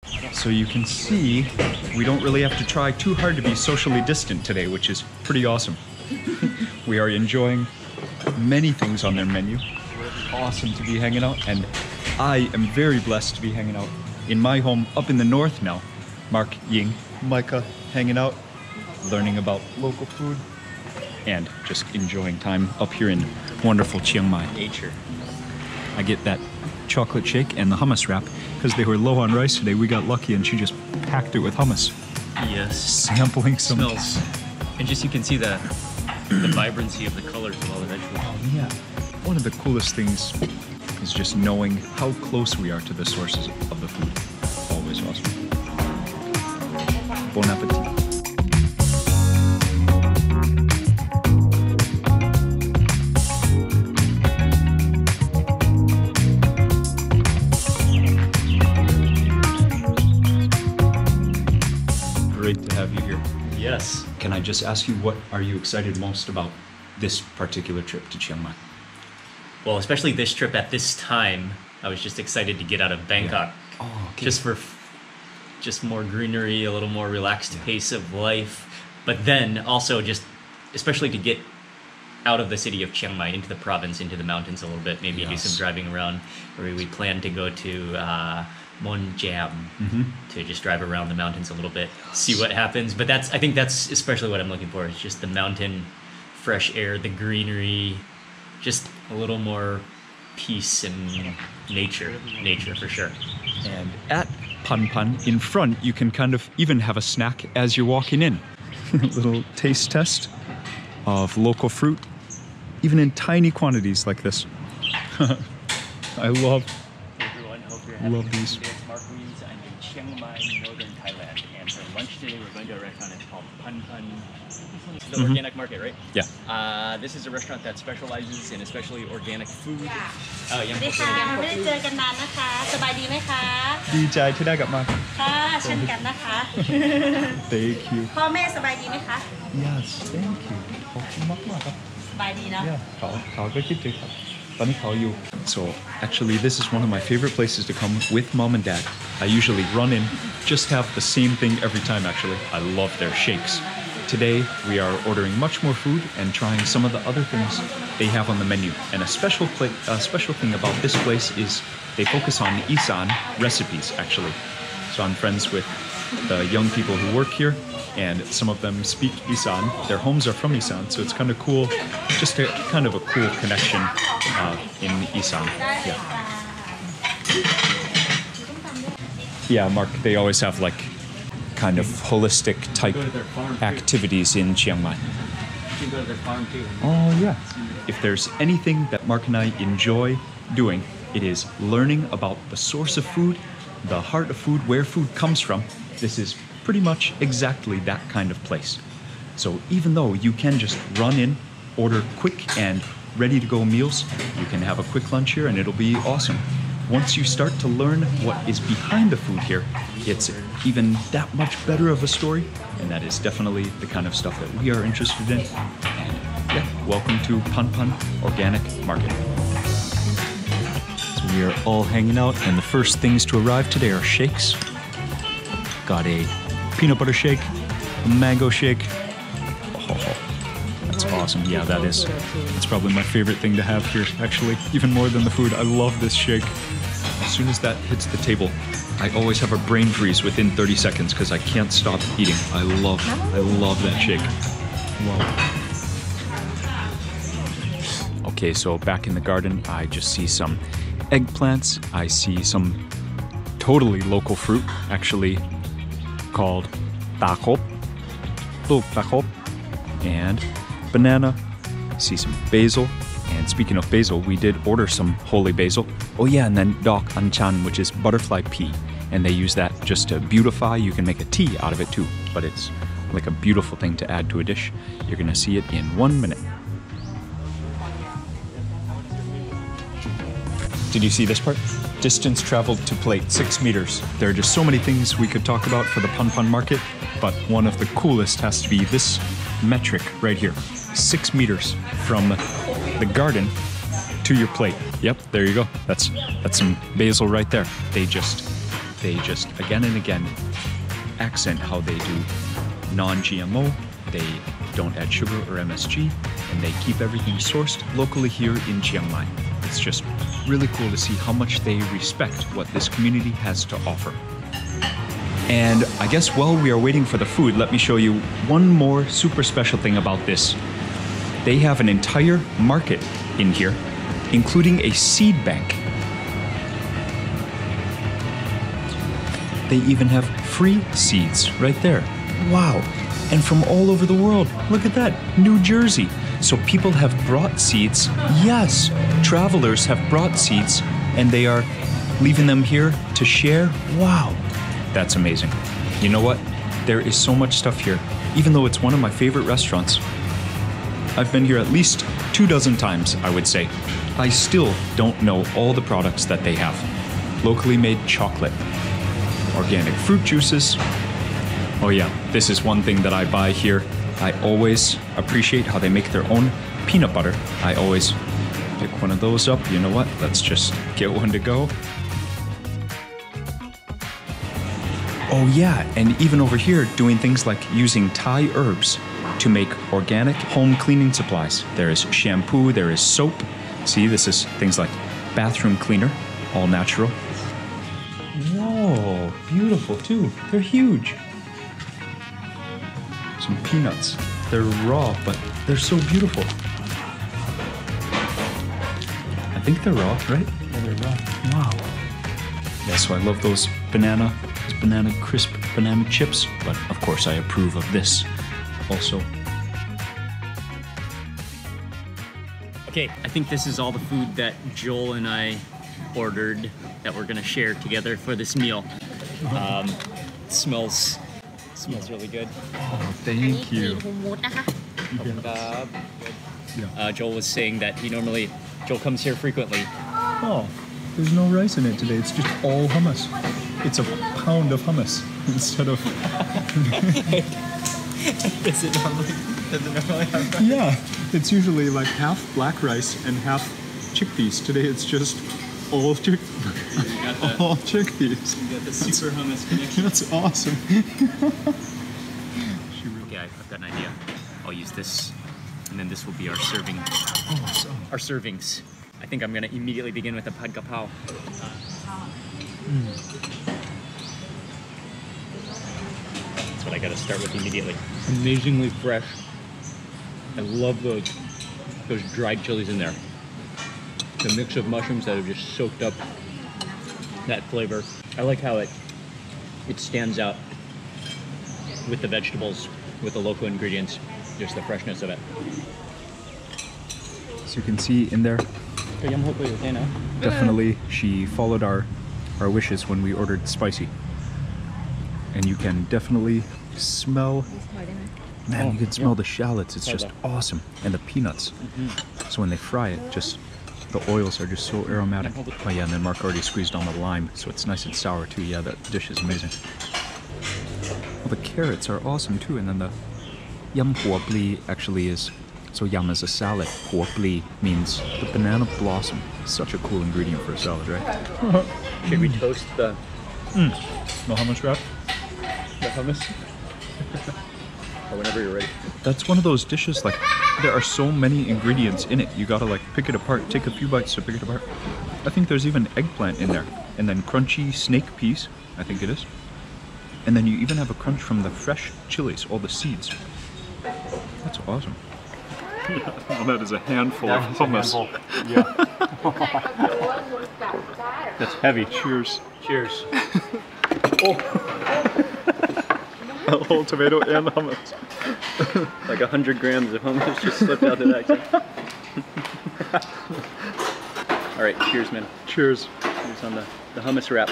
So you can see we don't really have to try too hard to be socially distant today, which is pretty awesome. We are enjoying many things on their menu. Awesome to be hanging out, and I am very blessed to be hanging out in my home up in the north now. Mark, Ying, Micah hanging out, learning about local food, and just enjoying time up here in wonderful Chiang Mai. Nature. I get that chocolate shake and the hummus wrap because they were low on rice today. We got lucky and she just packed it with hummus. Yes. Sampling some. Smells. And just you can see the vibrancy of the colors of all the vegetables. Oh, yeah. One of the coolest things is just knowing how close we are to the sources of the food. Always awesome. Bon appetit. Great to have you here. Yes. Can I just ask you, what are you excited most about this particular trip to Chiang Mai? Well, especially this trip at this time, I was just excited to get out of Bangkok. Yeah. Oh, okay. Just for just more greenery, a little more relaxed pace of life. But then also just, especially to get out of the city of Chiang Mai into the province, into the mountains a little bit, maybe do some driving around. Where we plan to go to Muntingia to just drive around the mountains a little bit, see what happens. But I think that's especially what I'm looking for. It's just the mountain, fresh air, the greenery, just a little more peace and nature for sure. And at Pan Pan, in front, you can kind of even have a snack as you're walking in. A little taste test of local fruit, even in tiny quantities like this. I love these. It's Mark Wiens. I'm in Chiang Mai, northern Thailand, and for lunch today we're going to a restaurant. It's called Pan Pan. The organic market, right? Yeah. This is a restaurant that specializes in especially organic food. สวัสดีค่ะไม่ได้เจอกันนานนะคะสบายดีไหมคะ ดีใจที่ได้กลับมา ค่ะเช่นกันนะคะ Thank you. พ่อแม่สบายดีไหมคะ Yes, thank you. ขอบคุณมากครับ สบายดีเนาะ เขาก็คิดถึงครับ ตอนนี้เขาอยู่ So actually this is one of my favorite places to come with mom and dad. I usually run in, just have the same thing every time actually. I love their shakes. Today we are ordering much more food and trying some of the other things they have on the menu. And a special thing about this place is they focus on Isan recipes actually. So I'm friends with the young people who work here, and some of them speak Isan. Their homes are from Isan, so it's kind of cool, just kind of a cool connection in Isan. Yeah, Mark, they always have like kind of holistic type activities in Chiang Mai. You can go to their farm too. Oh yeah. If there's anything that Mark and I enjoy doing, it is learning about the source of food, the heart of food, where food comes from. This is pretty much exactly that kind of place. So even though you can just run in, order quick and ready to go meals, you can have a quick lunch here and it'll be awesome. Once you start to learn what is behind the food here, it's even that much better of a story, and that is definitely the kind of stuff that we are interested in. And yeah, welcome to Pan Pan Organic Market. So we are all hanging out, and the first things to arrive today are shakes. Got a peanut butter shake, a mango shake. Oh, that's awesome. Yeah, that is. It's probably my favorite thing to have here, actually, even more than the food. I love this shake. As soon as that hits the table, I always have a brain freeze within 30 seconds because I can't stop eating. I love that shake. Wow. Okay, so back in the garden, I just see some eggplants. I see some totally local fruit, actually called TaKope, and banana. I see some basil. And speaking of basil, we did order some holy basil. Oh yeah, and then dok anchan, which is butterfly pea. And they use that just to beautify. You can make a tea out of it too, but it's like a beautiful thing to add to a dish. You're gonna see it in 1 minute. Did you see this part? Distance traveled to plate, 6 meters. There are just so many things we could talk about for the Pan Pan market, but one of the coolest has to be this metric right here. 6 meters from the garden to your plate. Yep, there you go. That's some basil right there. They just they just again and again accent how they do non-GMO, they don't add sugar or MSG, and they keep everything sourced locally here in Chiang Mai. It's just really cool to see how much they respect what this community has to offer. And I guess while we are waiting for the food, let me show you one more super special thing about this. They have an entire market in here, including a seed bank. They even have free seeds right there. Wow. And from all over the world. Look at that, New Jersey. So people have brought seeds. Yes, travelers have brought seeds and they are leaving them here to share. Wow, that's amazing. You know what? There is so much stuff here. Even though it's one of my favorite restaurants, I've been here at least 24 times, I would say. I still don't know all the products that they have. Locally made chocolate, organic fruit juices. Oh yeah, this is one thing that I buy here. I always appreciate how they make their own peanut butter. I always pick one of those up. You know what? Let's just get one to go. Oh yeah, and even over here doing things like using Thai herbs to make organic home cleaning supplies. There is shampoo, there is soap. See, this is things like bathroom cleaner, all natural. Whoa, beautiful too. They're huge. Some peanuts. They're raw, but they're so beautiful. I think they're raw, right? Yeah, they're raw. Wow. Yeah, so I love those banana crisp banana chips, but of course I approve of this also. Okay, I think this is all the food that Joel and I ordered that we're gonna share together for this meal. It smells really good. Oh, thank you. Hummus นะคะ Joel was saying that Joel comes here frequently. Oh, there's no rice in it today. It's just all hummus. It's a pound of hummus instead of... Does it normally have rice? Yeah, it's usually like half black rice and half chickpeas. Today it's just all chickpeas. You got the super hummus connection. That's awesome. Okay, I've got an idea. I'll use this, and then this will be our serving. Our servings. I think I'm gonna immediately begin with the pad kapao. That's what I gotta start with immediately. Amazingly fresh. I love those dried chilies in there. The mix of mushrooms that have just soaked up that flavor. I like how it stands out with the vegetables, with the local ingredients, just the freshness of it. So you can see in there, definitely she followed our wishes when we ordered spicy. And you can definitely smell, man, you can smell the shallots. It's just awesome. And the peanuts. So when they fry it, just the oils are just so aromatic. Oh yeah, and then Mark already squeezed on the lime, so it's nice and sour too. Yeah, that dish is amazing. Well, the carrots are awesome too, and then the yam hua bli actually is, so yam is a salad, hua bli means the banana blossom. Such a cool ingredient for a salad, right? Should we toast the hummus wrap? the hummus? Or whenever you're ready. That's one of those dishes, like, there are so many ingredients in it. You gotta like pick it apart, take a few bites to pick it apart. I think there's even eggplant in there. And then crunchy snake peas, I think it is. And then you even have a crunch from the fresh chilies, all the seeds. That's awesome. Well, that is a handful of hummus. Yeah. That's heavy. Cheers. Cheers. A whole tomato and hummus. Like 100 grams of hummus just slipped out of that. All right, cheers, man. Cheers. Cheers on the hummus wrap.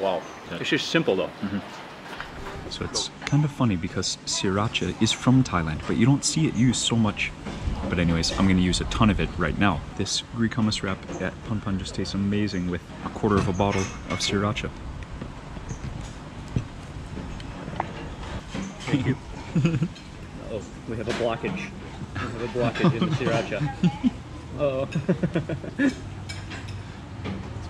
Wow. It's just simple though. So it's kind of funny because sriracha is from Thailand, but you don't see it used so much. But anyways, I'm going to use a ton of it right now. This Greek hummus wrap at Pun Pun just tastes amazing with a quarter of a bottle of sriracha. Thank you. Oh, we have a blockage. We have a blockage in the sriracha. Oh.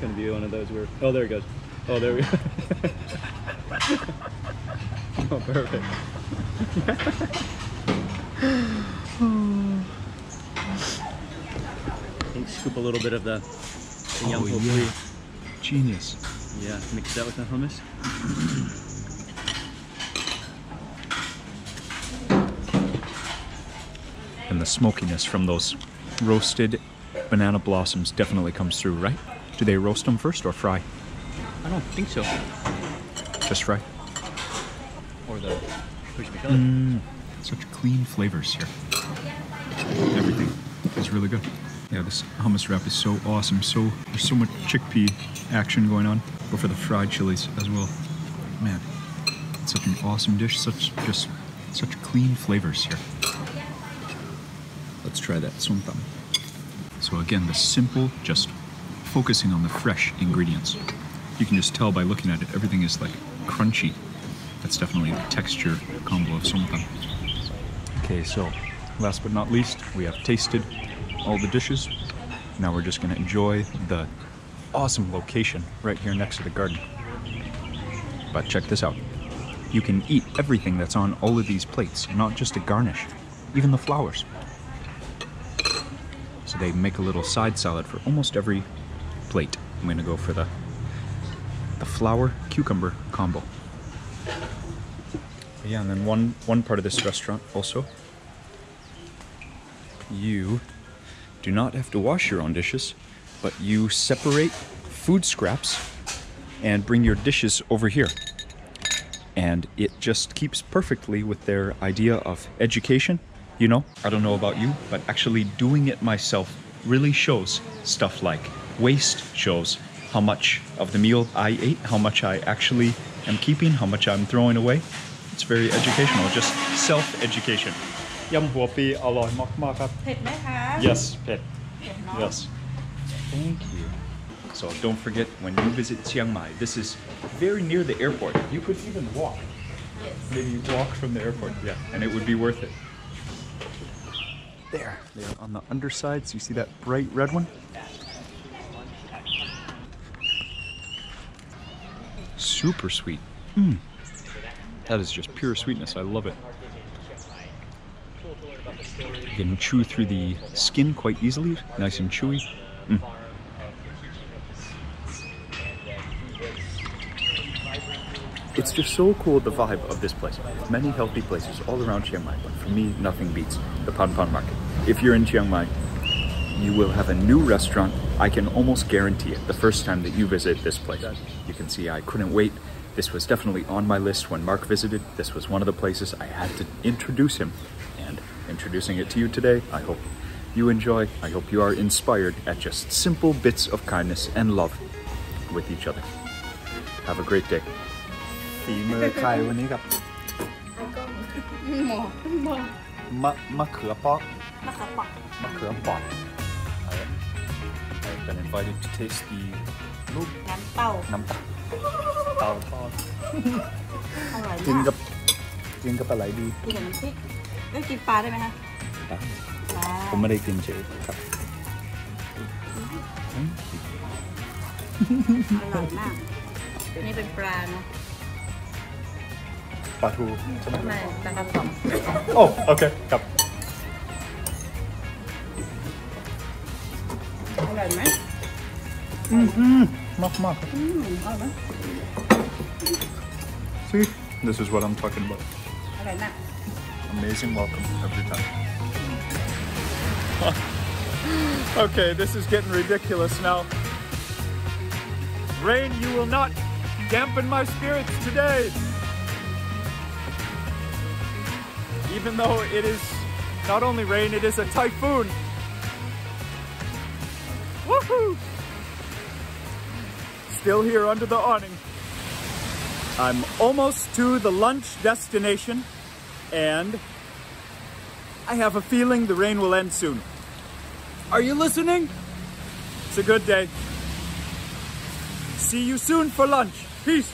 gonna be one of those where, oh, there it goes. Oh, there we go. Oh, perfect. Scoop a little bit of the young yeah. Genius. Yeah, mix that with the hummus. And the smokiness from those roasted banana blossoms definitely comes through, right? Do they roast them first or fry? I don't think so. Just fry? Or the crispy color. Such clean flavors here. Everything is really good. Yeah, this hummus wrap is so awesome. There's so much chickpea action going on. Go for the fried chilies as well. Man, it's such an awesome dish. Such clean flavors here. Let's try that somtam. So again, the simple, just focusing on the fresh ingredients. You can just tell by looking at it, everything is like crunchy. That's definitely the texture combo of somtam. Okay, so last but not least, we have tasted all the dishes. Now we're just gonna enjoy the awesome location right here next to the garden. But check this out. You can eat everything that's on all of these plates, not just a garnish, even the flowers. So they make a little side salad for almost every plate. I'm gonna go for the flower cucumber combo. Yeah, and then one part of this restaurant also, you do not have to wash your own dishes, but you separate food scraps and bring your dishes over here. And it just keeps perfectly with their idea of education. You know, I don't know about you, but actually doing it myself really shows stuff like waste, shows how much of the meal I ate, how much I actually am keeping, how much I'm throwing away. It's very educational, just self-education. Yum huo pi aloi makครับ เผ็ดไหมคะ Yes, pet. เผ็ดเนาะ Yes. Thank you. So don't forget, when you visit Chiang Mai, this is very near the airport. You could even walk. Yes. Maybe walk from the airport, yeah, and it would be worth it. There, on the underside, so you see that bright red one? Super sweet. That is just pure sweetness, I love it. You can chew through the skin quite easily, nice and chewy. It's just so cool, the vibe of this place. Many healthy places all around Chiang Mai, but for me, nothing beats the Pan Pan Market. If you're in Chiang Mai, you will have a new restaurant. I can almost guarantee it the first time that you visit this place. You can see I couldn't wait. This was definitely on my list when Mark visited. This was one of the places I had to introduce him. And introducing it to you today, I hope you enjoy. I hope you are inspired at just simple bits of kindness and love with each other. Have a great day. ฝีมือใครวันนี้กับมะเขือเปาะ I've been invited to taste the น้ำเต้า น้ำเต้าทอด อร่อย กิน มาก กับปลาไหลดี กินกับน้ำพริกกินปลาได้ไหมคะ ผมไม่ได้กินเฉยครับ อร่อยมากนี่เป็นปลาเนาะ ปลาทูใช่ไหม ไม่ปลากระป๋อง โอ้โอเคครับ อร่อยไหม มากครับ อร่อยไหม See, this is what I'm talking about. อร่อยมาก Amazing welcome every time. Okay, this is getting ridiculous now. Rain, you will not dampen my spirits today. Even though it is not only rain, it is a typhoon. Woohoo! Still here under the awning. I'm almost to the lunch destination, and I have a feeling the rain will end soon. Are you listening? It's a good day. See you soon for lunch. Peace.